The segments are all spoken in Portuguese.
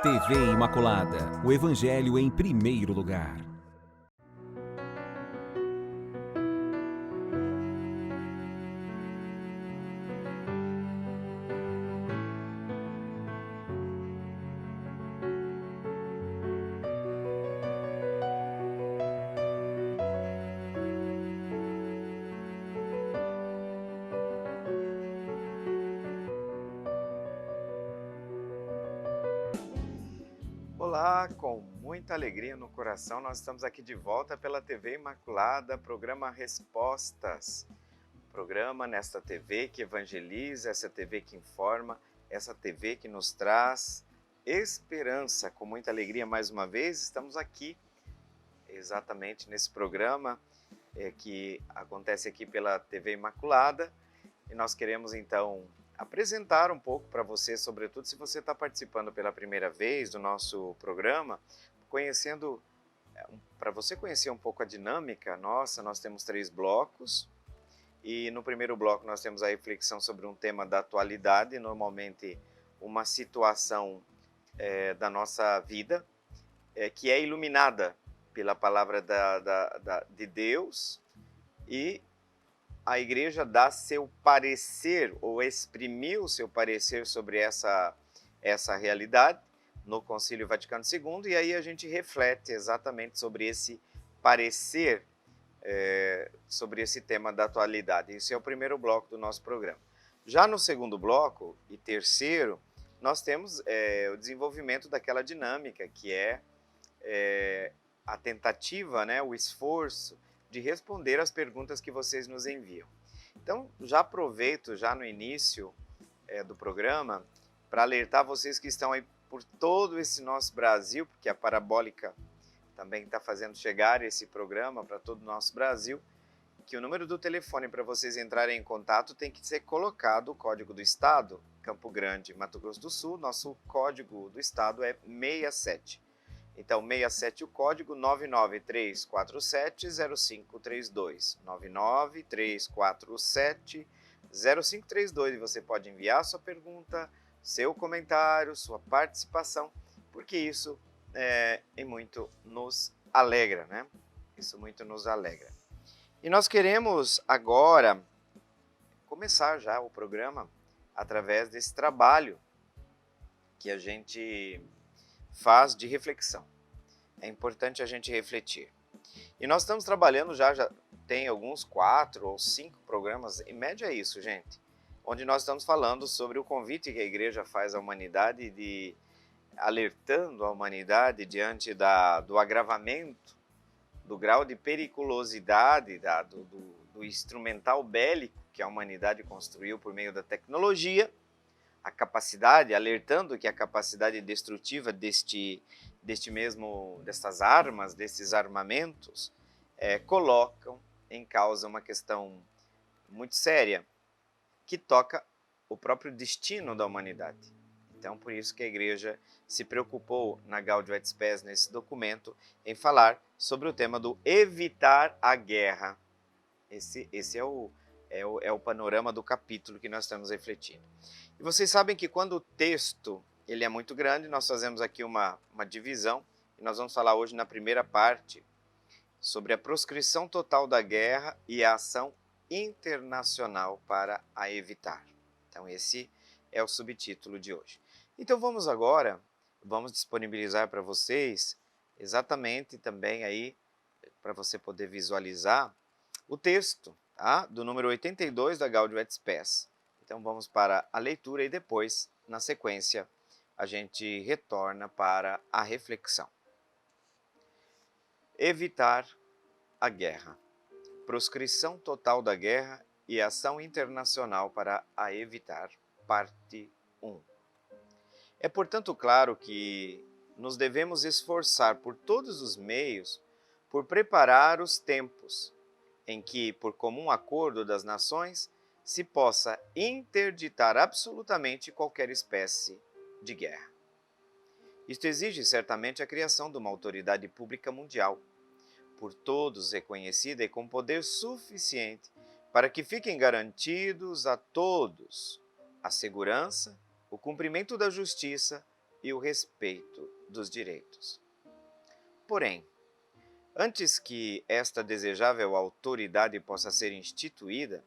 TV Imaculada, o Evangelho em primeiro lugar. Olá, com muita alegria no coração, nós estamos aqui de volta pela TV Imaculada, programa Respostas. Programa nesta TV que evangeliza, essa TV que informa, essa TV que nos traz esperança. Com muita alegria, mais uma vez, estamos aqui exatamente nesse programa que acontece aqui pela TV Imaculada e nós queremos então apresentar um pouco para você, sobretudo se você está participando pela primeira vez do nosso programa, para você conhecer um pouco a dinâmica nossa. Nós temos 3 blocos e no primeiro bloco nós temos a reflexão sobre um tema da atualidade, normalmente uma situação da nossa vida que é iluminada pela palavra de Deus, e a igreja dá seu parecer ou exprimiu seu parecer sobre essa realidade no Concílio Vaticano II, e aí a gente reflete exatamente sobre esse parecer, sobre esse tema da atualidade. Esse é o primeiro bloco do nosso programa. Já no segundo bloco e terceiro, nós temos o desenvolvimento daquela dinâmica que é a tentativa, o esforço de responder às perguntas que vocês nos enviam. Então, já aproveito já no início do programa para alertar vocês que estão aí por todo esse nosso Brasil, porque a Parabólica também está fazendo chegar esse programa para todo o nosso Brasil, que o número do telefone para vocês entrarem em contato tem que ser colocado o código do estado, Campo Grande, Mato Grosso do Sul. Nosso código do estado é 67. Então, 67 o código, 993470532, 993470532, e você pode enviar sua pergunta, seu comentário, sua participação, porque isso muito nos alegra, né? Isso muito nos alegra. E nós queremos agora começar já o programa através desse trabalho que a gente faz de reflexão. É importante a gente refletir. E nós estamos trabalhando já tem alguns 4 ou 5 programas, em média é isso, gente, onde nós estamos falando sobre o convite que a igreja faz à humanidade, alertando a humanidade diante do agravamento, do grau de periculosidade, do instrumental bélico que a humanidade construiu por meio da tecnologia, a capacidade, alertando que a capacidade destrutiva dessas armas, desses armamentos, colocam em causa uma questão muito séria, que toca o próprio destino da humanidade. Então, por isso que a igreja se preocupou na Gaudium et Spes, nesse documento, em falar sobre o tema do evitar a guerra. Esse é o panorama do capítulo que nós estamos refletindo. E vocês sabem que quando o texto ele é muito grande, nós fazemos aqui uma divisão, e nós vamos falar hoje na primeira parte sobre a proscrição total da guerra e a ação internacional para a evitar. Então esse é o subtítulo de hoje. Então vamos disponibilizar para vocês exatamente também aí, para você poder visualizar, o texto do número 82 da Gaudium et Spes. Então vamos para a leitura e depois, na sequência, a gente retorna para a reflexão. Evitar a guerra. Proscrição total da guerra e ação internacional para a evitar. Parte 1. É, portanto, claro que nos devemos esforçar por todos os meios por preparar os tempos em que, por comum acordo das nações, se possa interditar absolutamente qualquer espécie de guerra. Isto exige certamente a criação de uma autoridade pública mundial, por todos reconhecida e com poder suficiente para que fiquem garantidos a todos a segurança, o cumprimento da justiça, e o respeito dos direitos. Porém, antes que esta desejável autoridade possa ser instituída,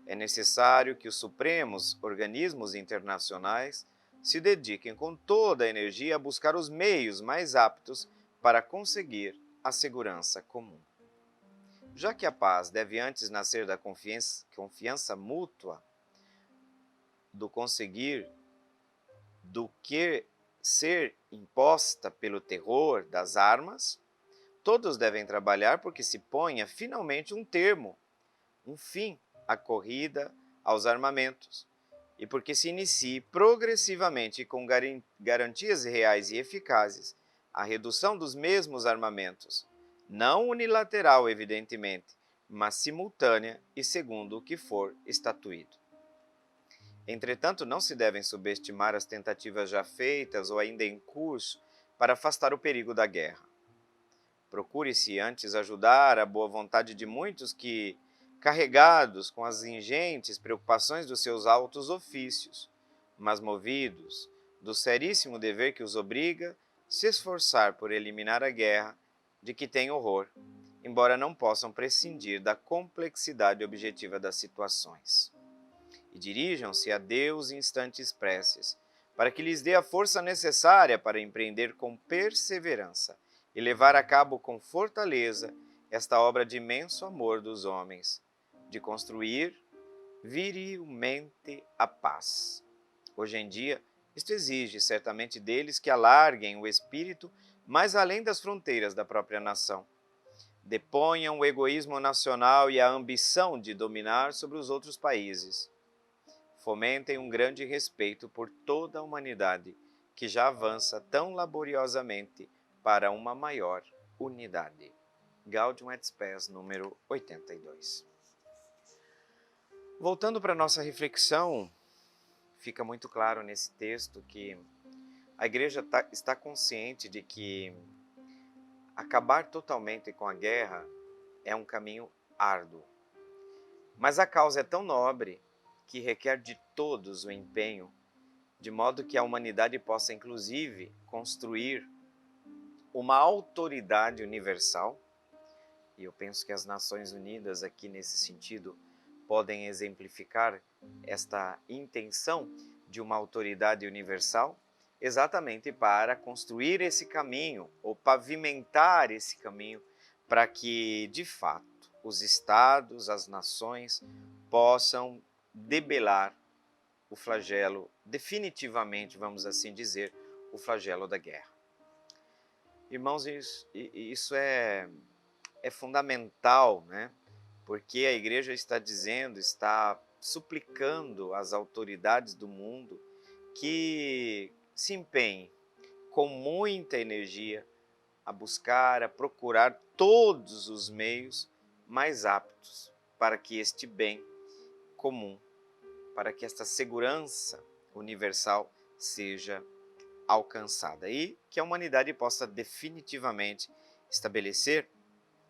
é necessário que os supremos organismos internacionais se dediquem com toda a energia a buscar os meios mais aptos para conseguir a segurança comum. Já que a paz deve antes nascer da confiança mútua, do conseguir, do que ser imposta pelo terror das armas, todos devem trabalhar porque se ponha finalmente um termo, um fim à corrida aos armamentos, e porque se inicie progressivamente com garantias reais e eficazes a redução dos mesmos armamentos, não unilateral, evidentemente, mas simultânea e segundo o que for estatuído. Entretanto, não se devem subestimar as tentativas já feitas ou ainda em curso para afastar o perigo da guerra. Procure-se antes ajudar a boa vontade de muitos que, carregados com as ingentes preocupações dos seus altos ofícios, mas movidos do seríssimo dever que os obriga, se esforçar por eliminar a guerra, de que têm horror, embora não possam prescindir da complexidade objetiva das situações. E dirijam-se a Deus em instantes preces, para que lhes dê a força necessária para empreender com perseverança e levar a cabo com fortaleza esta obra de imenso amor dos homens, de construir virilmente a paz. Hoje em dia, isto exige certamente deles que alarguem o espírito mais além das fronteiras da própria nação, deponham o egoísmo nacional e a ambição de dominar sobre os outros países, fomentem um grande respeito por toda a humanidade que já avança tão laboriosamente para uma maior unidade. Gaudium et Spes, número 82. Voltando para a nossa reflexão, fica muito claro nesse texto que a Igreja está consciente de que acabar totalmente com a guerra é um caminho árduo. Mas a causa é tão nobre que requer de todos o empenho, de modo que a humanidade possa, inclusive, construir uma autoridade universal, e eu penso que as Nações Unidas aqui nesse sentido podem exemplificar esta intenção de uma autoridade universal, exatamente para construir esse caminho, ou pavimentar esse caminho, para que, de fato, os estados, as nações possam debelar o flagelo, definitivamente, vamos assim dizer, o flagelo da guerra. Irmãos, isso é fundamental, né? Porque a Igreja está dizendo, está suplicando às autoridades do mundo que se empenhem com muita energia a buscar, a procurar todos os meios mais aptos para que este bem comum, para que esta segurança universal seja alcançada e que a humanidade possa definitivamente estabelecer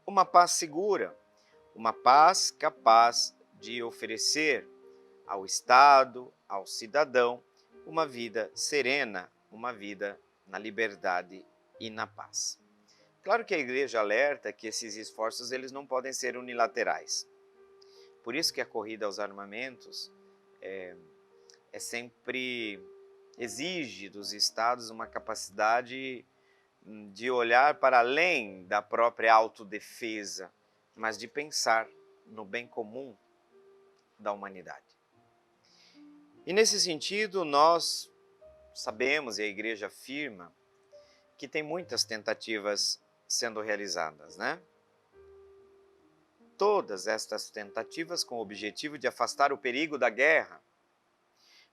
uma paz segura, uma paz capaz de oferecer ao Estado, ao cidadão, uma vida serena, uma vida na liberdade e na paz. Claro que a Igreja alerta que esses esforços eles não podem ser unilaterais. Por isso que a corrida aos armamentos sempre exige dos Estados uma capacidade de olhar para além da própria autodefesa, mas de pensar no bem comum da humanidade. E nesse sentido, nós sabemos, e a Igreja afirma, que tem muitas tentativas sendo realizadas, né? Todas estas tentativas com o objetivo de afastar o perigo da guerra.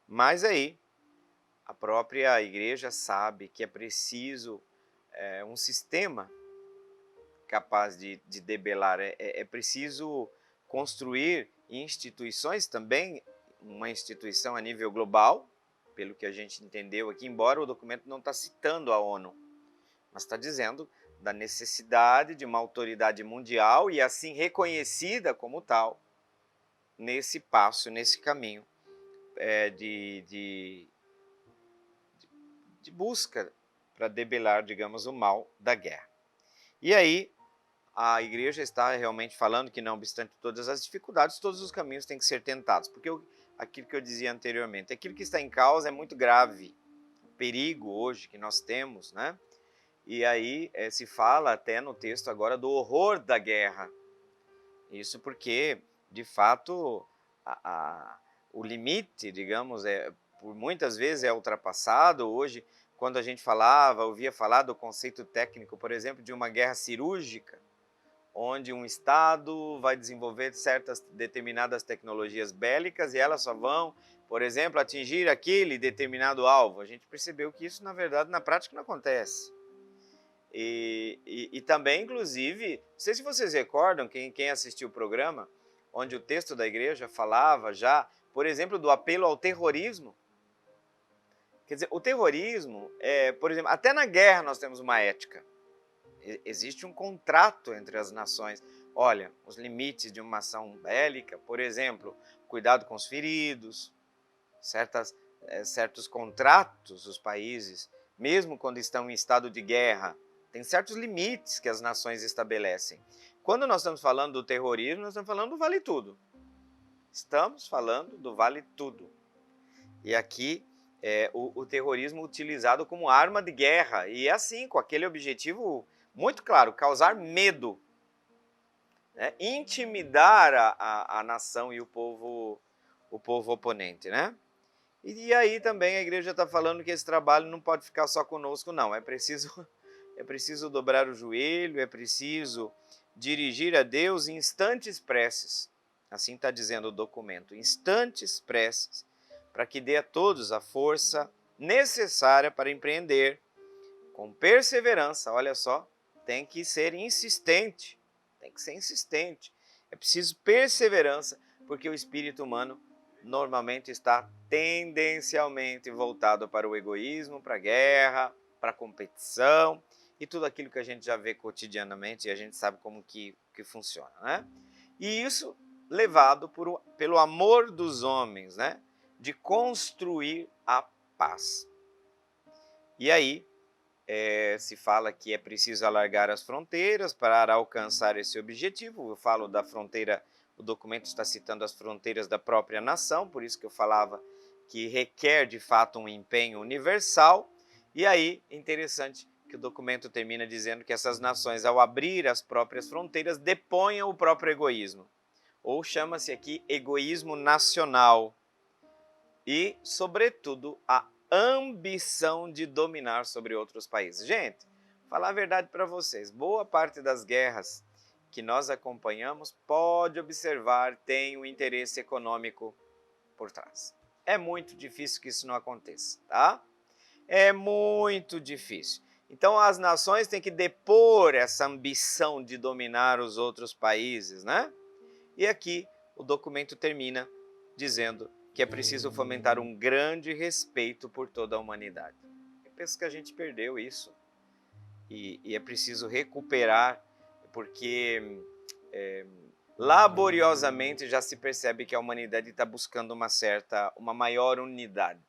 Mas aí, a própria Igreja sabe que é preciso um sistema capaz de debelar, é preciso construir instituições também, uma instituição a nível global, pelo que a gente entendeu aqui, embora o documento não está citando a ONU, mas está dizendo da necessidade de uma autoridade mundial e assim reconhecida como tal, nesse passo, nesse caminho de busca para debelar, digamos, o mal da guerra. E aí, a igreja está realmente falando que, não obstante todas as dificuldades, todos os caminhos têm que ser tentados, porque aquilo que eu dizia anteriormente, aquilo que está em causa é muito grave, o perigo hoje que nós temos, né? E aí se fala até no texto agora do horror da guerra. Isso porque, de fato, o limite, digamos, por muitas vezes é ultrapassado. Hoje, quando a gente ouvia falar do conceito técnico, por exemplo, de uma guerra cirúrgica, onde um Estado vai desenvolver certas determinadas tecnologias bélicas e elas só vão, por exemplo, atingir aquele determinado alvo. A gente percebeu que isso, na verdade, na prática não acontece. E também, inclusive, não sei se vocês recordam, quem assistiu o programa, onde o texto da igreja falava já, por exemplo, do apelo ao terrorismo. Quer dizer, o terrorismo, por exemplo, até na guerra nós temos uma ética. Existe um contrato entre as nações. Olha, os limites de uma ação bélica, por exemplo, cuidado com os feridos, certos contratos dos países, mesmo quando estão em estado de guerra, tem certos limites que as nações estabelecem. Quando nós estamos falando do terrorismo, nós estamos falando do vale tudo. Estamos falando do vale tudo. E aqui o terrorismo utilizado como arma de guerra, e é assim, com aquele objetivo muito claro, causar medo, né? Intimidar a nação e o povo oponente, né? E aí também a igreja está falando que esse trabalho não pode ficar só conosco, não. É preciso dobrar o joelho, é preciso dirigir a Deus em instantes preces. Assim está dizendo o documento, instantes preces, para que dê a todos a força necessária para empreender com perseverança. Olha só, tem que ser insistente, É preciso perseverança, porque o espírito humano normalmente está tendencialmente voltado para o egoísmo, para a guerra, para a competição e tudo aquilo que a gente já vê cotidianamente e a gente sabe como que funciona, né? E isso levado pelo amor dos homens, né? De construir a paz. E aí, se fala que é preciso alargar as fronteiras para alcançar esse objetivo. Eu falo da fronteira, o documento está citando as fronteiras da própria nação, por isso que eu falava que requer de fato um empenho universal. E aí, interessante que o documento termina dizendo que essas nações, ao abrir as próprias fronteiras, deponham o próprio egoísmo, ou chama-se aqui egoísmo nacional, e, sobretudo, a ambição de dominar sobre outros países. Gente, falar a verdade para vocês, boa parte das guerras que nós acompanhamos, pode observar, tem um interesse econômico por trás. É muito difícil que isso não aconteça, tá? É muito difícil. Então as nações têm que depor essa ambição de dominar os outros países, né? E aqui o documento termina dizendo que é preciso fomentar um grande respeito por toda a humanidade. Eu penso que a gente perdeu isso e é preciso recuperar, porque laboriosamente já se percebe que a humanidade está buscando uma maior unidade.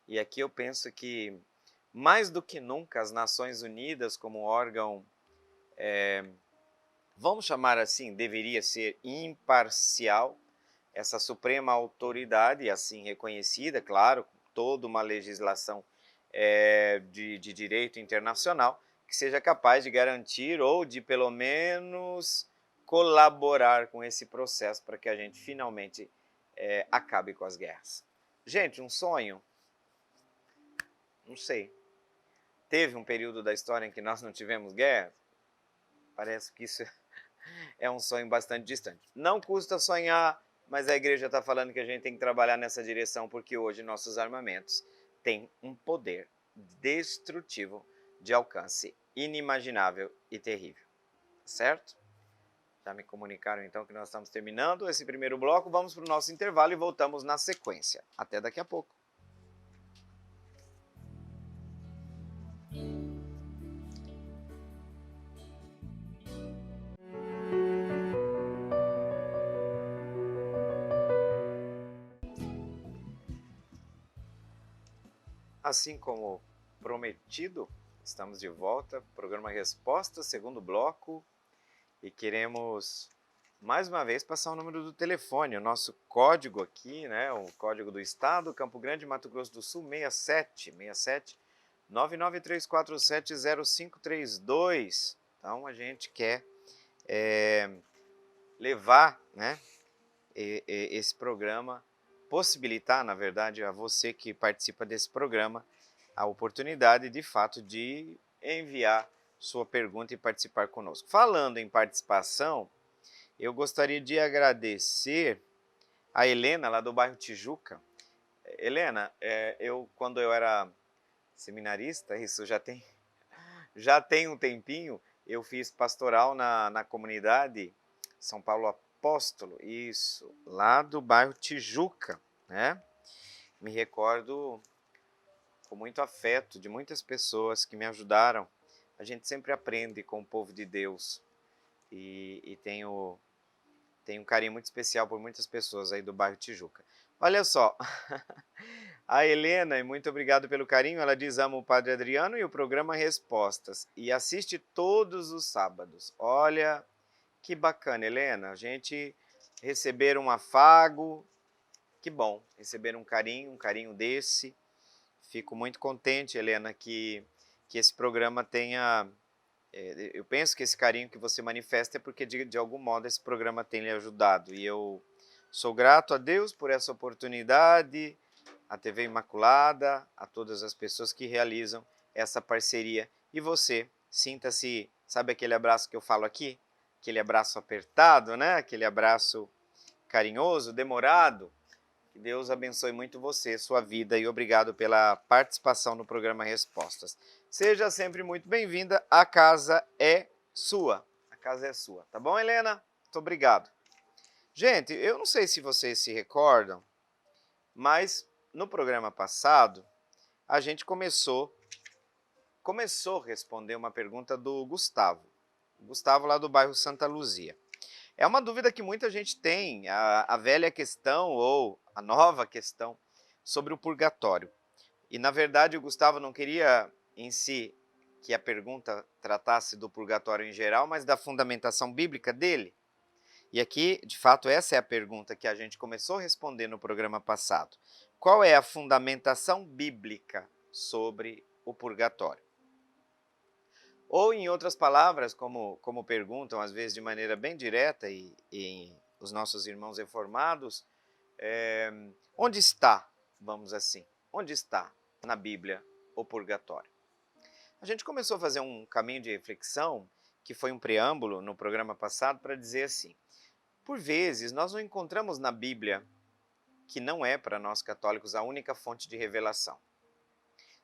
E aqui eu penso que, mais do que nunca, as Nações Unidas como órgão, vamos chamar assim, deveria ser imparcial, essa suprema autoridade, assim reconhecida, claro, toda uma legislação de direito internacional, que seja capaz de garantir ou de, pelo menos, colaborar com esse processo para que a gente finalmente acabe com as guerras. Gente, um sonho? Não sei. Teve um período da história em que nós não tivemos guerra? Parece que isso é um sonho bastante distante. Não custa sonhar, mas a igreja está falando que a gente tem que trabalhar nessa direção, porque hoje nossos armamentos têm um poder destrutivo de alcance inimaginável e terrível. Certo? Já me comunicaram então que nós estamos terminando esse primeiro bloco. Vamos para o nosso intervalo e voltamos na sequência. Até daqui a pouco. Assim como prometido, estamos de volta, programa Respostas, segundo bloco, e queremos mais uma vez passar o número do telefone, o nosso código aqui, né, o código do estado, Campo Grande, Mato Grosso do Sul, 67 993470532. Então a gente quer levar, né, esse programa, possibilitar, na verdade, a você que participa desse programa, a oportunidade, de fato, de enviar sua pergunta e participar conosco. Falando em participação, eu gostaria de agradecer a Helena, lá do bairro Tijuca. Helena, quando eu era seminarista, isso já tem um tempinho, eu fiz pastoral na comunidade São Paulo Apóstolo, isso, lá do bairro Tijuca, né? Me recordo com muito afeto de muitas pessoas que me ajudaram. A gente sempre aprende com o povo de Deus e tenho um carinho muito especial por muitas pessoas aí do bairro Tijuca. Olha só, a Helena, e muito obrigado pelo carinho, ela diz: ama o Padre Adriano e o programa Respostas e assiste todos os sábados. Olha, que bacana, Helena, a gente receber um afago, que bom, receber um carinho desse. Fico muito contente, Helena, que esse programa tenha... eu penso que esse carinho que você manifesta é porque, de algum modo, esse programa tem lhe ajudado. E eu sou grato a Deus por essa oportunidade, a TV Imaculada, a todas as pessoas que realizam essa parceria. E você, sinta-se, sabe aquele abraço que eu falo aqui? Aquele abraço apertado, né? Aquele abraço carinhoso, demorado. Que Deus abençoe muito você, sua vida, e obrigado pela participação no programa Respostas. Seja sempre muito bem-vinda, a casa é sua. A casa é sua, tá bom, Helena? Muito obrigado. Gente, eu não sei se vocês se recordam, mas no programa passado, a gente começou a responder uma pergunta do Gustavo. Gustavo, lá do bairro Santa Luzia. É uma dúvida que muita gente tem, a velha questão ou a nova questão sobre o purgatório. E, na verdade, o Gustavo não queria, em si, que a pergunta tratasse do purgatório em geral, mas da fundamentação bíblica dele. E aqui, de fato, essa é a pergunta que a gente começou a responder no programa passado. Qual é a fundamentação bíblica sobre o purgatório? Ou, em outras palavras, como perguntam, às vezes de maneira bem direta, e os nossos irmãos reformados, onde está, vamos assim, onde está na Bíblia o purgatório? A gente começou a fazer um caminho de reflexão, que foi um preâmbulo no programa passado, para dizer assim: por vezes nós não encontramos na Bíblia, que não é para nós católicos a única fonte de revelação.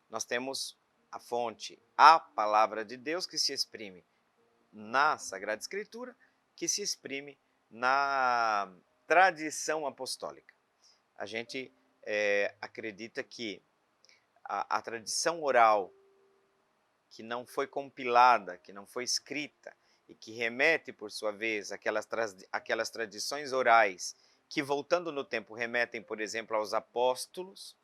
Nós temos a fonte, a palavra de Deus, que se exprime na Sagrada Escritura, que se exprime na tradição apostólica. A gente acredita que a tradição oral, que não foi compilada, que não foi escrita, e que remete, por sua vez, aquelas tradições orais, que, voltando no tempo, remetem, por exemplo, aos apóstolos,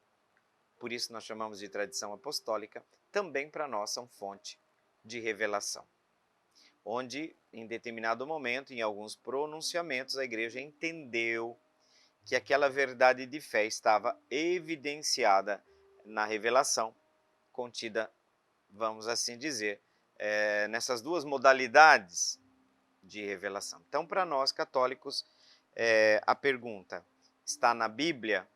por isso nós chamamos de tradição apostólica, também para nós são fonte de revelação. Onde, em determinado momento, em alguns pronunciamentos, a igreja entendeu que aquela verdade de fé estava evidenciada na revelação, contida, vamos assim dizer, nessas duas modalidades de revelação. Então, para nós católicos, a pergunta está na Bíblia?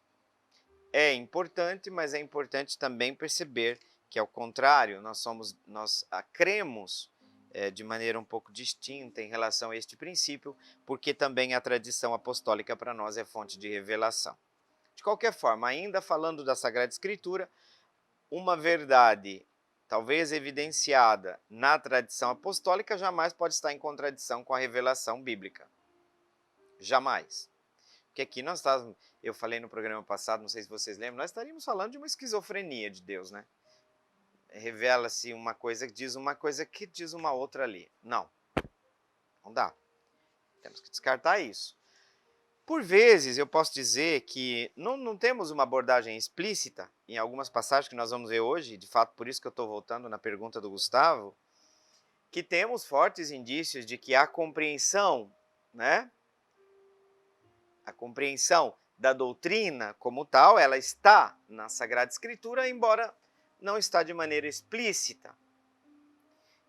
É importante, mas é importante também perceber que, ao contrário, nós cremos de maneira um pouco distinta em relação a este princípio, porque também a tradição apostólica para nós é fonte de revelação. De qualquer forma, ainda falando da Sagrada Escritura, uma verdade talvez evidenciada na tradição apostólica jamais pode estar em contradição com a revelação bíblica. Jamais. Porque aqui eu falei no programa passado, não sei se vocês lembram, nós estaríamos falando de uma esquizofrenia de Deus, né? Revela-se uma coisa que diz uma outra ali. Não dá. Temos que descartar isso. Por vezes, eu posso dizer que não temos uma abordagem explícita, em algumas passagens que nós vamos ver hoje, de fato, por isso que eu estou voltando na pergunta do Gustavo, que temos fortes indícios de que a compreensão, né, a compreensão da doutrina como tal, ela está na Sagrada Escritura, embora não está de maneira explícita.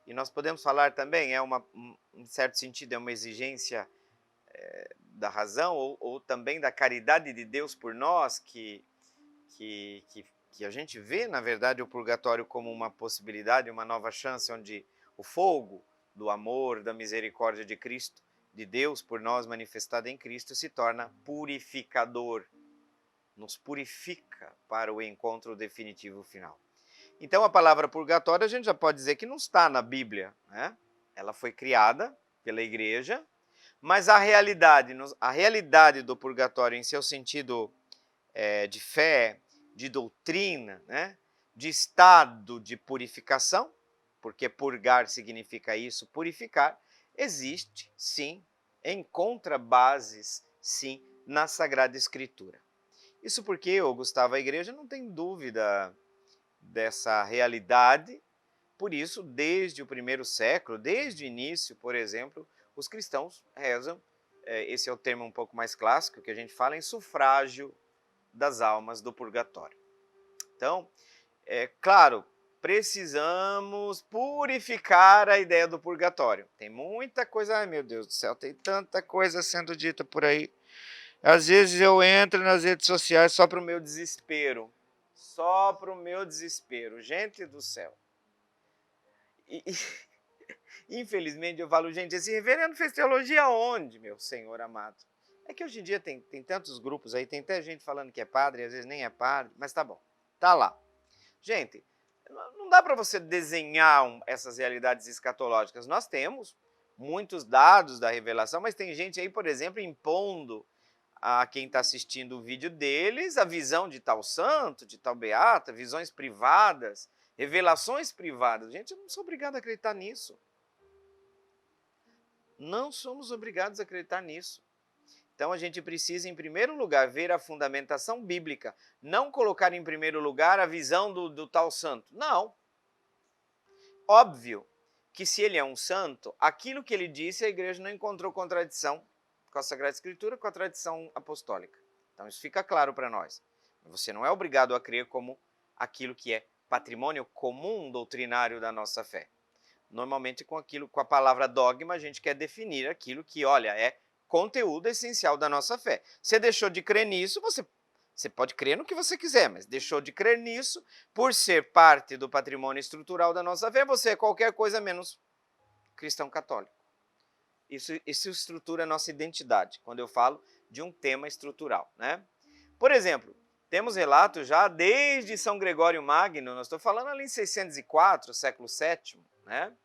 E nós podemos falar também, em certo sentido, é uma exigência da razão ou também da caridade de Deus por nós, que a gente vê, na verdade, o purgatório como uma possibilidade, uma nova chance, onde o fogo do amor, da misericórdia de Cristo, de Deus por nós manifestado em Cristo, se torna purificador, nos purifica para o encontro definitivo final. Então a palavra purgatório a gente já pode dizer que não está na Bíblia, né? Ela foi criada pela igreja, mas a realidade do purgatório em seu sentido de fé, de doutrina, né? De estado de purificação, porque purgar significa isso, purificar, existe sim, encontra bases sim na Sagrada Escritura. Isso porque, Gustavo, a igreja não tem dúvida dessa realidade, por isso, desde o primeiro século, desde o início, por exemplo, os cristãos rezam, esse é o termo um pouco mais clássico que a gente fala, em sufrágio das almas do purgatório. Então, claro, precisamos purificar a ideia do purgatório. Tem muita coisa, ai meu Deus do céu, tem tanta coisa sendo dita por aí. Às vezes eu entro nas redes sociais só para o meu desespero. Só para o meu desespero. Gente do céu. Infelizmente eu falo, gente, esse reverendo fez teologia onde, meu Senhor amado? É que hoje em dia tem tantos grupos aí, tem até gente falando que é padre, às vezes nem é padre, mas tá bom, tá lá. Gente, não dá para você desenhar essas realidades escatológicas. Nós temos muitos dados da revelação, mas tem gente aí, por exemplo, impondo a quem está assistindo o vídeo deles a visão de tal santo, de tal beata, visões privadas, revelações privadas. Gente, eu não sou obrigado a acreditar nisso. Não somos obrigados a acreditar nisso. Então a gente precisa, em primeiro lugar, ver a fundamentação bíblica, não colocar em primeiro lugar a visão do tal santo. Não. Óbvio que se ele é um santo, aquilo que ele disse, a igreja não encontrou contradição com a Sagrada Escritura, com a tradição apostólica. Então isso fica claro para nós. Você não é obrigado a crer como aquilo que é patrimônio comum doutrinário da nossa fé. Normalmente com a palavra dogma, a gente quer definir aquilo que, olha, é conteúdo essencial da nossa fé. Você deixou de crer nisso, você pode crer no que você quiser, mas deixou de crer nisso, por ser parte do patrimônio estrutural da nossa fé, você é qualquer coisa menos cristão católico. Isso estrutura a nossa identidade, quando eu falo de um tema estrutural, né? Por exemplo, temos relatos já desde São Gregório Magno, nós estamos falando ali em 604, século VII, né?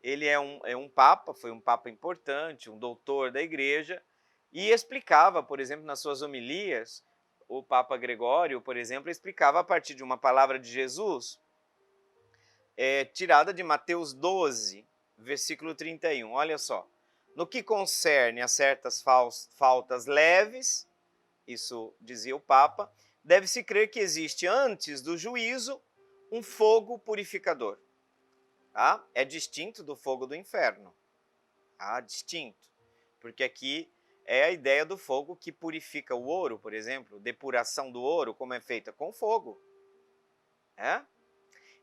Ele é um papa, foi um papa importante, um doutor da igreja, e explicava, por exemplo, nas suas homilias, o Papa Gregório, por exemplo, explicava a partir de uma palavra de Jesus, tirada de Mateus 12, versículo 31. Olha só. No que concerne a certas faltas leves, isso dizia o Papa, deve-se crer que existe antes do juízo um fogo purificador. Tá? É distinto do fogo do inferno. Tá? Distinto. Porque aqui é a ideia do fogo que purifica o ouro, por exemplo, depuração do ouro, como é feita com fogo.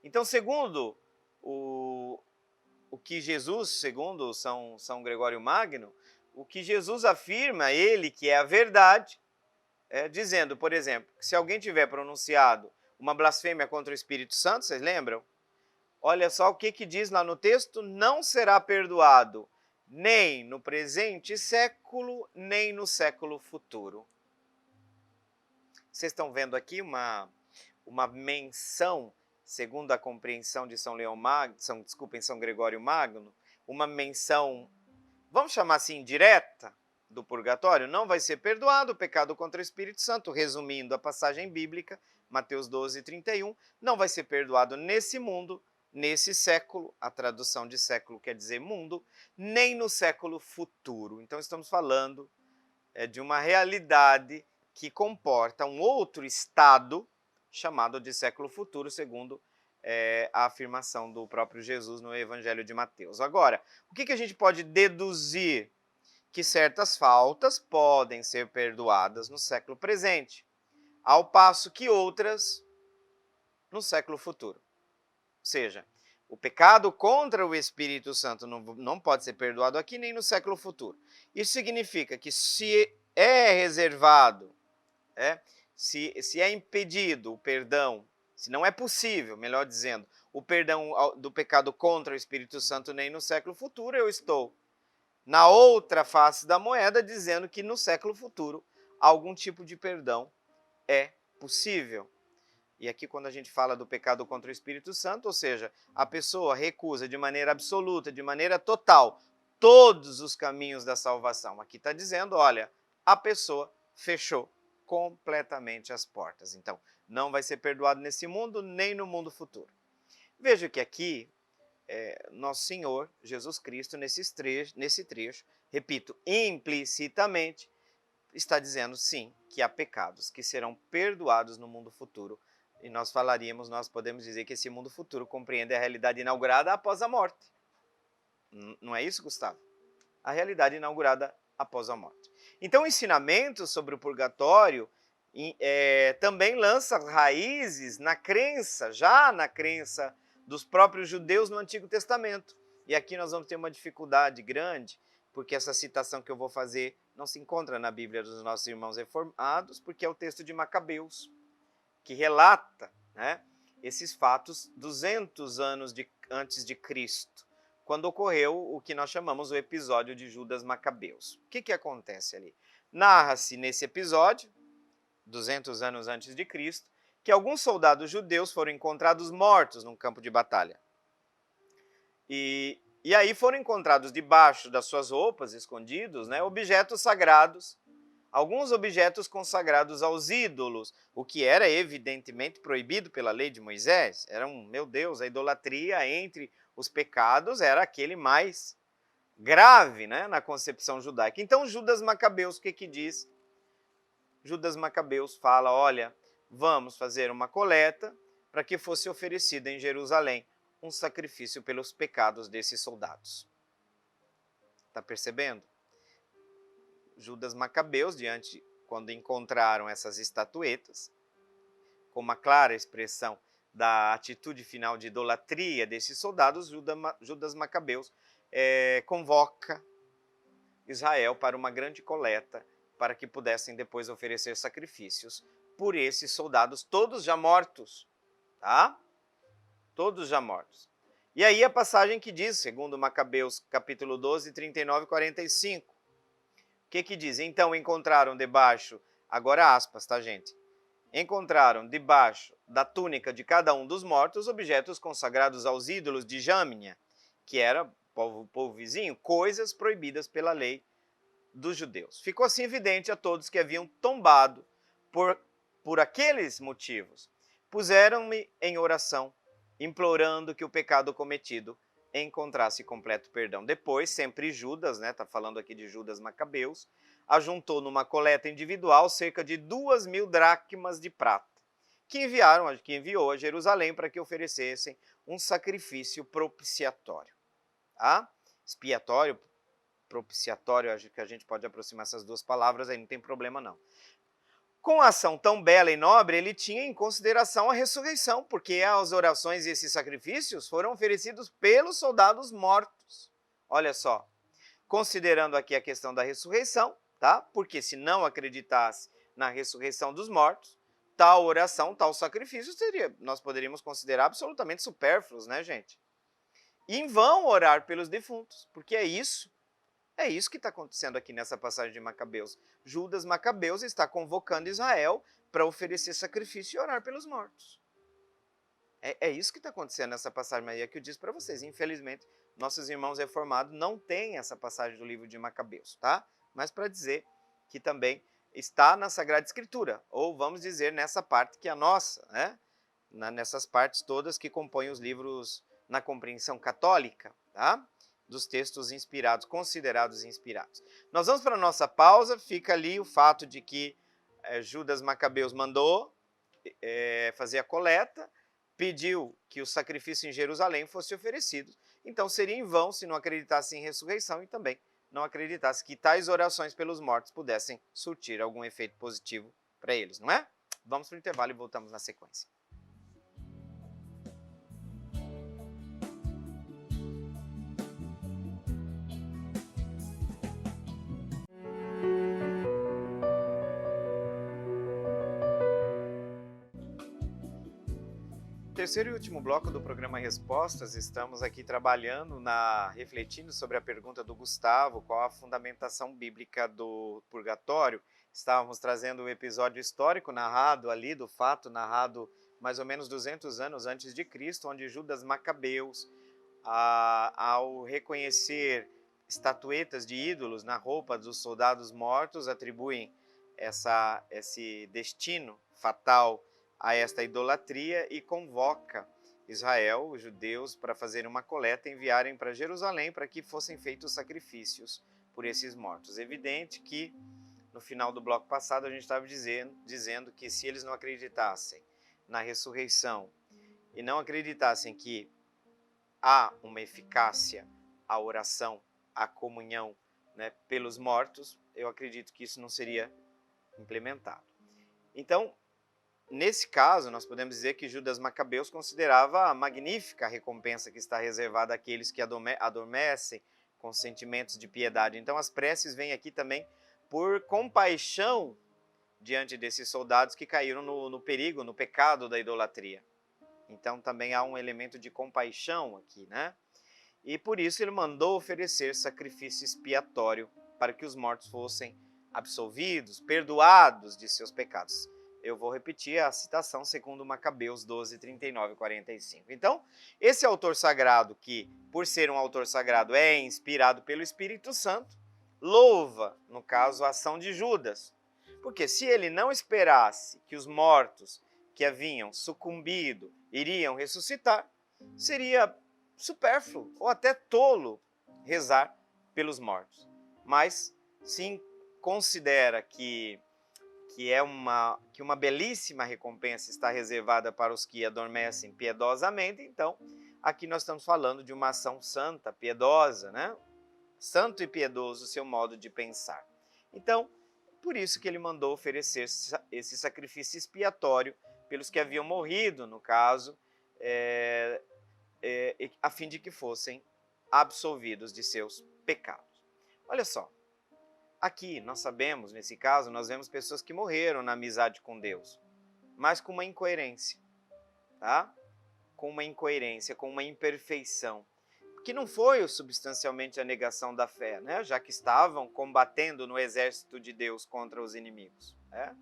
Então, segundo o que Jesus, segundo São Gregório Magno, o que Jesus afirma, ele que é a verdade, dizendo, por exemplo, que se alguém tiver pronunciado uma blasfêmia contra o Espírito Santo, vocês lembram? Olha só o que diz lá no texto, não será perdoado nem no presente século, nem no século futuro. Vocês estão vendo aqui uma menção, segundo a compreensão de São Gregório Magno, uma menção, vamos chamar assim, direta do purgatório, não vai ser perdoado o pecado contra o Espírito Santo, resumindo a passagem bíblica, Mateus 12, 31, não vai ser perdoado nesse mundo, nesse século, a tradução de século quer dizer mundo, nem no século futuro. Então estamos falando é de uma realidade que comporta um outro estado chamado de século futuro, segundo a afirmação do próprio Jesus no Evangelho de Mateus. Agora, o que a gente pode deduzir? Que certas faltas podem ser perdoadas no século presente, ao passo que outras no século futuro. Ou seja, o pecado contra o Espírito Santo não pode ser perdoado aqui nem no século futuro. Isso significa que se é reservado, se é impedido o perdão, se não é possível, melhor dizendo, o perdão do pecado contra o Espírito Santo nem no século futuro, eu estou na outra face da moeda dizendo que no século futuro algum tipo de perdão é possível. E aqui quando a gente fala do pecado contra o Espírito Santo, ou seja, a pessoa recusa de maneira absoluta, de maneira total, todos os caminhos da salvação. Aqui está dizendo, olha, a pessoa fechou completamente as portas. Então, não vai ser perdoado nesse mundo, nem no mundo futuro. Veja que aqui, nosso Senhor, Jesus Cristo, nesse trecho, repito, implicitamente, está dizendo sim, que há pecados que serão perdoados no mundo futuro. E nós podemos dizer que esse mundo futuro compreende a realidade inaugurada após a morte. Não é isso, Gustavo? A realidade inaugurada após a morte. Então, o ensinamento sobre o purgatório também lança raízes já na crença dos próprios judeus no Antigo Testamento. E aqui nós vamos ter uma dificuldade grande, porque essa citação que eu vou fazer não se encontra na Bíblia dos nossos irmãos reformados, porque é o texto de Macabeus, que relata, esses fatos 200 anos antes de Cristo, quando ocorreu o que nós chamamos o episódio de Judas Macabeus. O que acontece ali? Narra-se nesse episódio, 200 anos antes de Cristo, que alguns soldados judeus foram encontrados mortos num campo de batalha. E aí foram encontrados debaixo das suas roupas, escondidos, objetos sagrados, alguns objetos consagrados aos ídolos, o que era evidentemente proibido pela lei de Moisés. Meu Deus, a idolatria entre os pecados era aquele mais grave, na concepção judaica. Então Judas Macabeus, o que diz? Judas Macabeus fala, olha, vamos fazer uma coleta para que fosse oferecido em Jerusalém um sacrifício pelos pecados desses soldados. Está percebendo? Judas Macabeus, quando encontraram essas estatuetas, com uma clara expressão da atitude final de idolatria desses soldados, Judas Macabeus convoca Israel para uma grande coleta, para que pudessem depois oferecer sacrifícios por esses soldados, todos já mortos, tá? Todos já mortos. E aí a passagem que diz, segundo Macabeus, capítulo 12, 39 e 45, o que diz? Então encontraram debaixo, agora aspas, tá, gente? Encontraram debaixo da túnica de cada um dos mortos objetos consagrados aos ídolos de Jâmnia, que era o povo vizinho, coisas proibidas pela lei dos judeus. Ficou assim evidente a todos que haviam tombado por aqueles motivos. Puseram-me em oração, implorando que o pecado cometido encontrasse completo perdão. Depois, sempre Judas, está falando aqui de Judas Macabeus, ajuntou numa coleta individual cerca de 2.000 dracmas de prata, que enviou a Jerusalém para que oferecessem um sacrifício propiciatório. Tá? Expiatório, propiciatório, acho que a gente pode aproximar essas duas palavras, aí não tem problema não. Com a ação tão bela e nobre, ele tinha em consideração a ressurreição, porque as orações e esses sacrifícios foram oferecidos pelos soldados mortos. Olha só, considerando aqui a questão da ressurreição, tá? Porque se não acreditasse na ressurreição dos mortos, tal oração, tal sacrifício nós poderíamos considerar absolutamente supérfluos, gente? E em vão orar pelos defuntos, porque é isso que está acontecendo aqui nessa passagem de Macabeus. Judas Macabeus está convocando Israel para oferecer sacrifício e orar pelos mortos. É isso que está acontecendo nessa passagem, mas é que eu disse para vocês. Infelizmente, nossos irmãos reformados não têm essa passagem do livro de Macabeus, tá? Mas para dizer que também está na Sagrada Escritura, ou vamos dizer nessa parte que é a nossa, nessas partes todas que compõem os livros na compreensão católica, tá? dos textos inspirados, considerados inspirados. Nós vamos para a nossa pausa, fica ali o fato de que Judas Macabeus mandou fazer a coleta, pediu que o sacrifício em Jerusalém fosse oferecido, então seria em vão se não acreditasse em ressurreição e também não acreditasse que tais orações pelos mortos pudessem surtir algum efeito positivo para eles, não é? Vamos para o intervalo e voltamos na sequência. Terceiro e último bloco do programa Respostas, estamos aqui refletindo sobre a pergunta do Gustavo, qual a fundamentação bíblica do purgatório. Estávamos trazendo o episódio histórico narrado ali, do fato narrado mais ou menos 200 anos antes de Cristo, onde Judas Macabeus, ao reconhecer estatuetas de ídolos na roupa dos soldados mortos, atribuem esse destino fatal a esta idolatria e convoca Israel, os judeus, para fazer uma coleta e enviarem para Jerusalém para que fossem feitos sacrifícios por esses mortos. Evidente que no final do bloco passado a gente estava dizendo que se eles não acreditassem na ressurreição e não acreditassem que há uma eficácia à oração, à comunhão, né, pelos mortos, eu acredito que isso não seria implementado. Então, nesse caso, nós podemos dizer que Judas Macabeus considerava a magnífica recompensa que está reservada àqueles que adormecem com sentimentos de piedade. Então, as preces vêm aqui também por compaixão diante desses soldados que caíram no perigo, no pecado da idolatria. Então, também há um elemento de compaixão aqui, né? E por isso ele mandou oferecer sacrifício expiatório para que os mortos fossem absolvidos, perdoados de seus pecados. Eu vou repetir a citação segundo Macabeus 12, 39 e 45. Então, esse autor sagrado, que por ser um autor sagrado é inspirado pelo Espírito Santo, louva, no caso, a ação de Judas. Porque se ele não esperasse que os mortos que haviam sucumbido iriam ressuscitar, seria supérfluo ou até tolo rezar pelos mortos. Mas sim considera que uma belíssima recompensa está reservada para os que adormecem piedosamente, então aqui nós estamos falando de uma ação santa, piedosa, né? Santo e piedoso o seu modo de pensar. Então, por isso que ele mandou oferecer esse sacrifício expiatório pelos que haviam morrido, no caso, a fim de que fossem absolvidos de seus pecados. Olha só. Aqui, nós sabemos, nesse caso, nós vemos pessoas que morreram na amizade com Deus, mas com uma incoerência, tá? Com uma incoerência, com uma imperfeição, que não foi substancialmente a negação da fé, né? Já que estavam combatendo no exército de Deus contra os inimigos, né?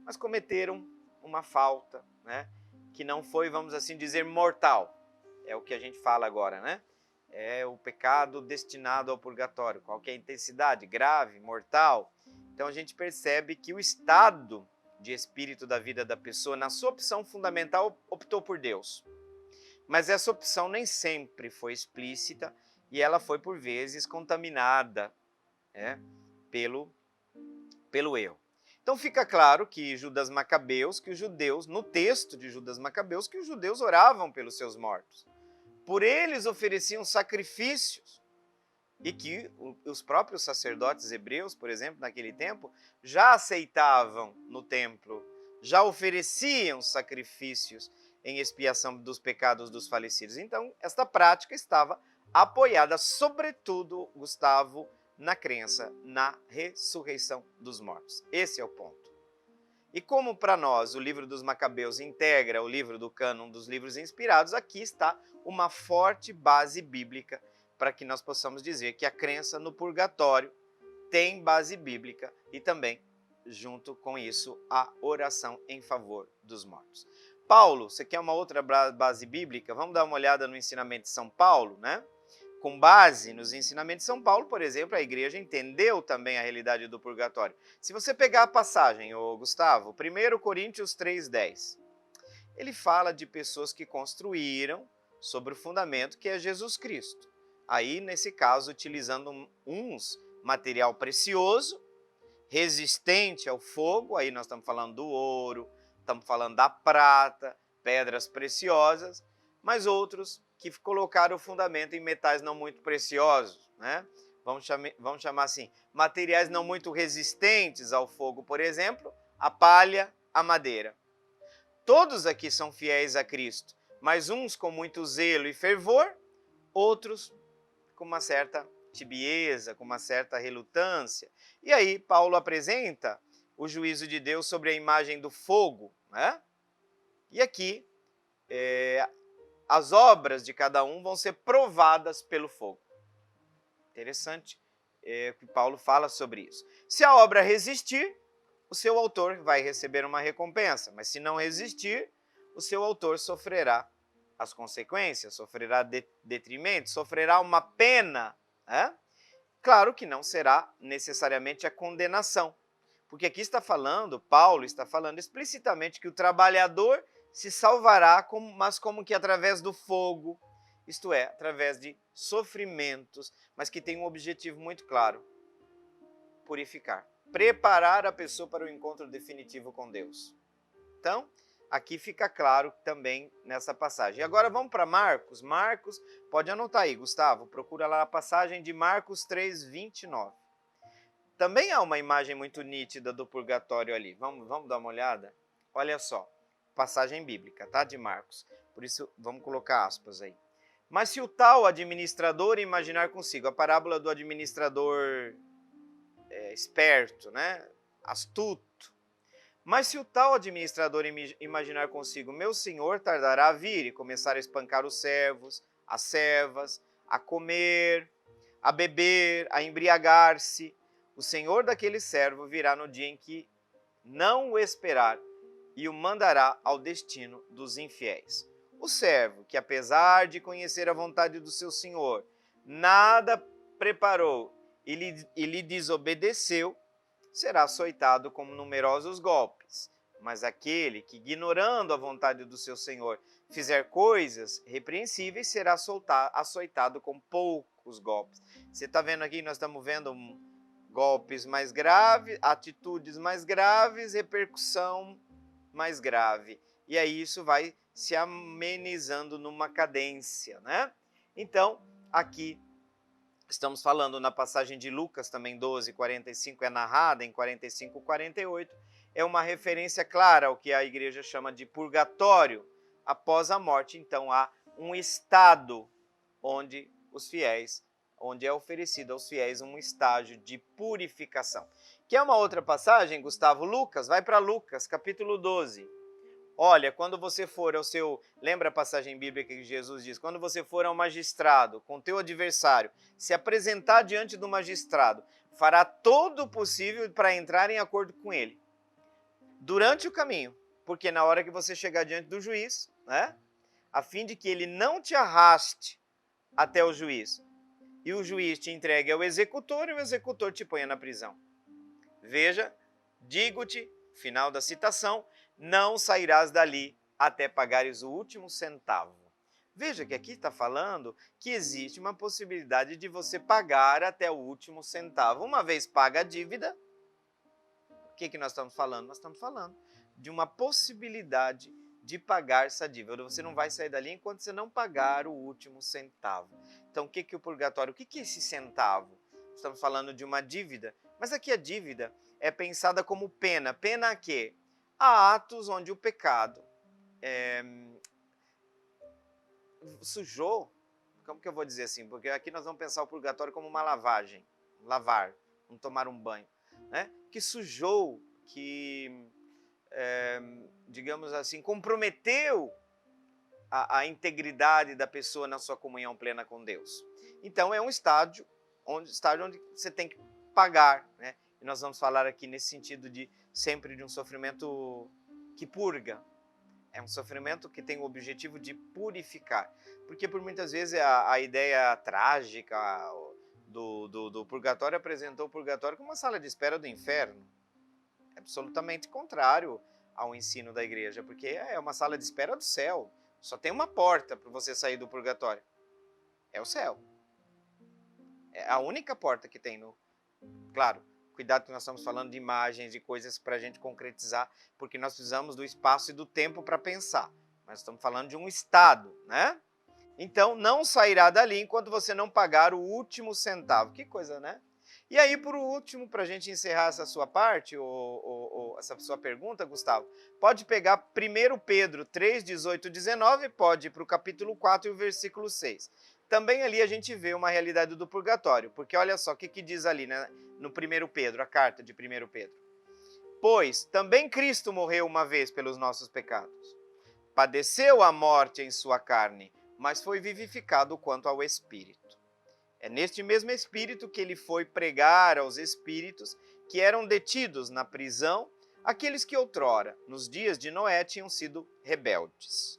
Mas cometeram uma falta, né? Que não foi, vamos assim dizer, mortal, é o que a gente fala agora, né? É o pecado destinado ao purgatório. Qual que é a intensidade? Grave, mortal? Então a gente percebe que o estado de espírito da vida da pessoa, na sua opção fundamental, optou por Deus. Mas essa opção nem sempre foi explícita e ela foi por vezes contaminada, né, pelo erro. Então fica claro que Judas Macabeus, que os judeus, no texto de Judas Macabeus, que os judeus oravam pelos seus mortos. Por eles ofereciam sacrifícios e que os próprios sacerdotes hebreus, por exemplo, naquele tempo, já aceitavam no templo, já ofereciam sacrifícios em expiação dos pecados dos falecidos. Então, esta prática estava apoiada, sobretudo, Gustavo, na crença na ressurreição dos mortos. Esse é o ponto. E como para nós o livro dos Macabeus integra o livro do cânon dos livros inspirados, aqui está uma forte base bíblica para que nós possamos dizer que a crença no purgatório tem base bíblica e também, junto com isso, a oração em favor dos mortos. Paulo, você quer uma outra base bíblica? Vamos dar uma olhada no ensinamento de São Paulo, né? Com base nos ensinamentos de São Paulo, por exemplo, a igreja entendeu também a realidade do purgatório. Se você pegar a passagem, Gustavo, 1 Coríntios 3,10, ele fala de pessoas que construíram sobre o fundamento que é Jesus Cristo. Aí, nesse caso, utilizando uns material precioso, resistente ao fogo, aí nós estamos falando do ouro, estamos falando da prata, pedras preciosas, mas outros que colocaram o fundamento em metais não muito preciosos, né? Vamos chamar assim, materiais não muito resistentes ao fogo, por exemplo, a palha, a madeira. Todos aqui são fiéis a Cristo, mas uns com muito zelo e fervor, outros com uma certa tibieza, com uma certa relutância. E aí Paulo apresenta o juízo de Deus sobre a imagem do fogo, né? E aqui as obras de cada um vão ser provadas pelo fogo. Interessante que Paulo fala sobre isso. Se a obra resistir, o seu autor vai receber uma recompensa, mas se não resistir, o seu autor sofrerá as consequências, sofrerá detrimento, sofrerá uma pena. Né? Claro que não será necessariamente a condenação, porque aqui Paulo está falando explicitamente que o trabalhador se salvará, mas como que através do fogo, isto é, através de sofrimentos, mas que tem um objetivo muito claro: purificar, preparar a pessoa para o encontro definitivo com Deus. Então, aqui fica claro também nessa passagem. E agora vamos para Marcos. Marcos, pode anotar aí, Gustavo, procura lá a passagem de Marcos 3, 29. Também há uma imagem muito nítida do purgatório ali. Vamos dar uma olhada? Olha só, passagem bíblica, tá? De Marcos. Por isso, vamos colocar aspas aí. Mas se o tal administrador imaginar consigo, a parábola do administrador esperto, né? Astuto. Mas se o tal administrador imaginar consigo, meu senhor tardará a vir e começar a espancar os servos, as servas, a comer, a beber, a embriagar-se, o senhor daquele servo virá no dia em que não o esperar e o mandará ao destino dos infiéis. O servo, que apesar de conhecer a vontade do seu senhor, nada preparou e lhe desobedeceu, será açoitado com numerosos golpes. Mas aquele que, ignorando a vontade do seu senhor, fizer coisas repreensíveis, será açoitado com poucos golpes. Você está vendo aqui, nós estamos vendo golpes mais graves, atitudes mais graves, repercussão mais grave. E aí isso vai se amenizando numa cadência, né? Então, aqui estamos falando na passagem de Lucas, também 12, 45, é narrada em 45, 48, é uma referência clara ao que a igreja chama de purgatório. Após a morte, então, há um estado onde é oferecido aos fiéis um estágio de purificação. Que é uma outra passagem, Gustavo? Lucas, vai para Lucas, capítulo 12. Olha, quando você for ao seu... Lembra a passagem bíblica que Jesus diz? Quando você for ao magistrado, com teu adversário, se apresentar diante do magistrado, fará todo o possível para entrar em acordo com ele. Durante o caminho, porque na hora que você chegar diante do juiz, né? A fim de que ele não te arraste até o juiz, e o juiz te entregue ao executor, e o executor te ponha na prisão. Veja, digo-te, final da citação, não sairás dali até pagares o último centavo. Veja que aqui está falando que existe uma possibilidade de você pagar até o último centavo. Uma vez paga a dívida, o que nós estamos falando? Nós estamos falando de uma possibilidade de pagar essa dívida. Você não vai sair dali enquanto você não pagar o último centavo. Então, o que é o purgatório? O que é esse centavo? Estamos falando de uma dívida, mas aqui a dívida é pensada como pena. Pena a quê? Há atos onde o pecado sujou, como que eu vou dizer assim? Porque aqui nós vamos pensar o purgatório como uma lavagem, lavar, não tomar um banho, né? Que sujou, que, digamos assim, comprometeu a integridade da pessoa na sua comunhão plena com Deus. Então é um estágio onde você tem que pagar, né? E nós vamos falar aqui nesse sentido de sempre de um sofrimento que purga. É um sofrimento que tem o objetivo de purificar. Porque por muitas vezes a ideia trágica do purgatório apresentou o purgatório como uma sala de espera do inferno. É absolutamente contrário ao ensino da igreja, porque é uma sala de espera do céu. Só tem uma porta para você sair do purgatório. É o céu. É a única porta que tem no... Claro, cuidado que nós estamos falando de imagens, de coisas para a gente concretizar, porque nós precisamos do espaço e do tempo para pensar. Mas estamos falando de um estado, né? Então, não sairá dali enquanto você não pagar o último centavo. Que coisa, né? E aí, por último, para a gente encerrar essa sua parte, essa sua pergunta, Gustavo, pode pegar 1 Pedro 3, 18 e 19, pode ir para o capítulo 4 e o versículo 6. Também ali a gente vê uma realidade do purgatório, porque olha só o que diz ali, né, no 1 Pedro, a carta de 1 Pedro. Pois também Cristo morreu uma vez pelos nossos pecados, padeceu a morte em sua carne, mas foi vivificado quanto ao Espírito. É neste mesmo Espírito que ele foi pregar aos espíritos que eram detidos na prisão, aqueles que outrora, nos dias de Noé, tinham sido rebeldes.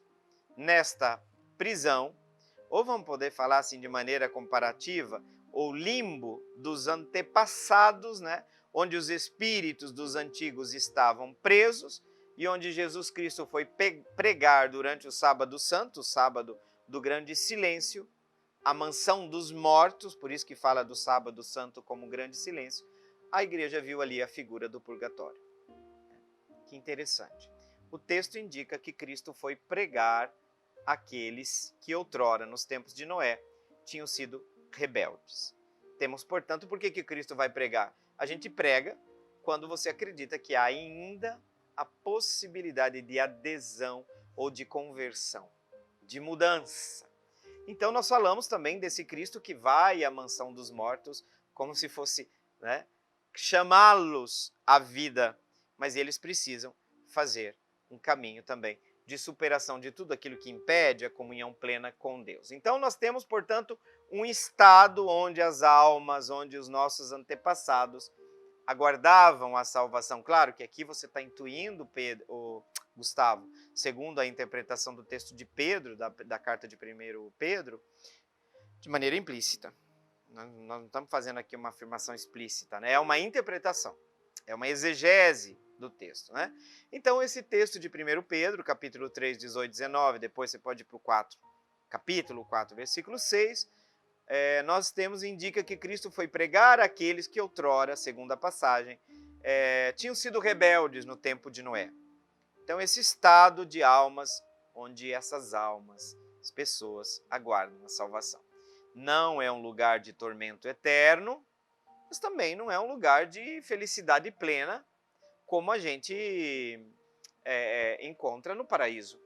Nesta prisão, ou vamos poder falar assim de maneira comparativa, o limbo dos antepassados, né? Onde os espíritos dos antigos estavam presos e onde Jesus Cristo foi pregar durante o sábado santo, o sábado do grande silêncio, a mansão dos mortos, por isso que fala do sábado santo como grande silêncio, a igreja viu ali a figura do purgatório. Que interessante. O texto indica que Cristo foi pregar aqueles que outrora, nos tempos de Noé, tinham sido rebeldes. Temos, portanto, por que Cristo vai pregar? A gente prega quando você acredita que há ainda a possibilidade de adesão ou de conversão, de mudança. Então nós falamos também desse Cristo que vai à mansão dos mortos como se fosse, né, chamá-los à vida, mas eles precisam fazer um caminho também de superação de tudo aquilo que impede a comunhão plena com Deus. Então nós temos, portanto, um estado onde as almas, onde os nossos antepassados aguardavam a salvação. Claro que aqui você está intuindo, Gustavo, segundo a interpretação do texto de Pedro, da carta de 1 Pedro, de maneira implícita. Nós não estamos fazendo aqui uma afirmação explícita, né? É uma interpretação, é uma exegese do texto, né? Então, esse texto de 1 Pedro, capítulo 3, 18 e 19, depois você pode ir para o 4, capítulo 4, versículo 6, nós temos, indica que Cristo foi pregar àqueles que outrora, segundo a passagem, tinham sido rebeldes no tempo de Noé. Então, esse estado de almas, onde essas almas, as pessoas, aguardam a salvação. Não é um lugar de tormento eterno, mas também não é um lugar de felicidade plena, como a gente encontra no paraíso,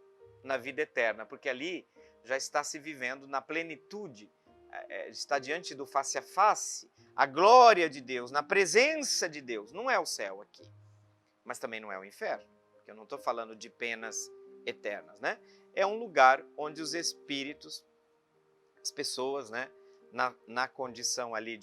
na vida eterna, porque ali já está se vivendo na plenitude, está diante do face a face, a glória de Deus, na presença de Deus. Não é o céu aqui, mas também não é o inferno, porque eu não estou falando de penas eternas, né? É um lugar onde os espíritos, as pessoas, né, na condição ali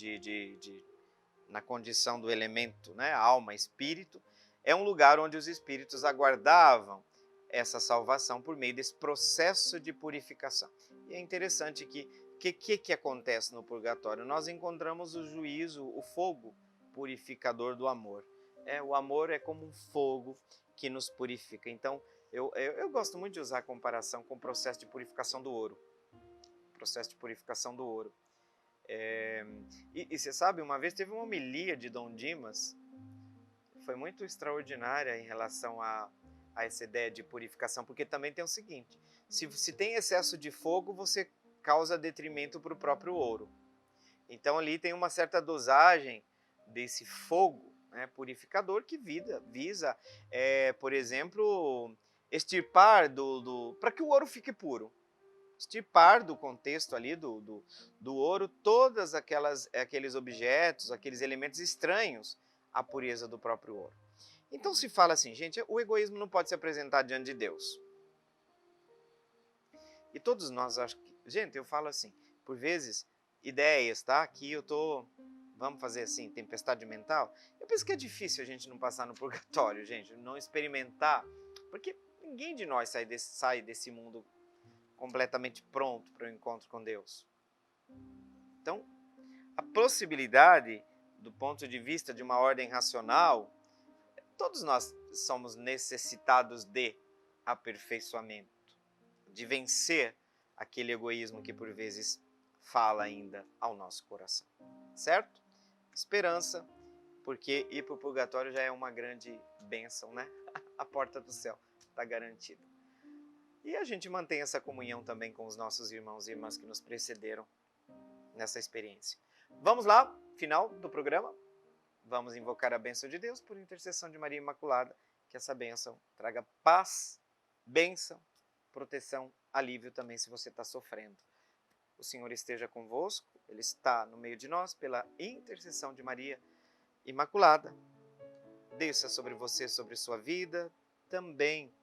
na condição do elemento, né, alma, espírito, é um lugar onde os espíritos aguardavam essa salvação por meio desse processo de purificação. E é interessante que acontece no purgatório? Nós encontramos o juízo, o fogo purificador do amor. O amor é como um fogo que nos purifica. Então, eu gosto muito de usar a comparação com o processo de purificação do ouro. Processo de purificação do ouro. E você sabe, uma vez teve uma homilia de Dom Dimas, foi muito extraordinária em relação a essa ideia de purificação, porque também tem o seguinte, se tem excesso de fogo, você causa detrimento para o próprio ouro. Então ali tem uma certa dosagem desse fogo, né, purificador que visa, por exemplo, extirpar para que o ouro fique puro. Extirpar do contexto ali do ouro todas aqueles objetos, aqueles elementos estranhos à pureza do próprio ouro. Então se fala assim, gente, o egoísmo não pode se apresentar diante de Deus. E todos nós, acho que, gente, eu falo assim, por vezes, ideias, tá? Aqui eu tô, vamos fazer assim, tempestade mental. Eu penso que é difícil a gente não passar no purgatório, gente, não experimentar, porque ninguém de nós sai desse mundo completamente pronto para o encontro com Deus. Então, a possibilidade, do ponto de vista de uma ordem racional, todos nós somos necessitados de aperfeiçoamento, de vencer aquele egoísmo que por vezes fala ainda ao nosso coração. certo? Esperança, porque ir para o purgatório já é uma grande bênção, né? A porta do céu está garantida. E a gente mantém essa comunhão também com os nossos irmãos e irmãs que nos precederam nessa experiência. Vamos lá, final do programa. Vamos invocar a bênção de Deus por intercessão de Maria Imaculada, que essa bênção traga paz, bênção, proteção, alívio também se você está sofrendo. O Senhor esteja convosco, Ele está no meio de nós, pela intercessão de Maria Imaculada. Desça sobre você, sobre sua vida, também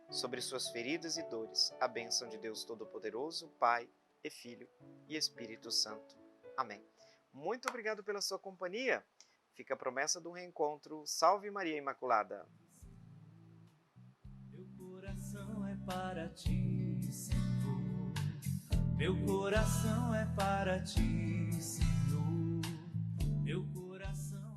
sobre suas feridas e dores, a bênção de Deus Todo-Poderoso, Pai e Filho e Espírito Santo. Amém. Muito obrigado pela sua companhia. Fica a promessa do reencontro. Salve Maria Imaculada. Meu coração é para ti, Senhor. Meu coração é para ti, Senhor. Meu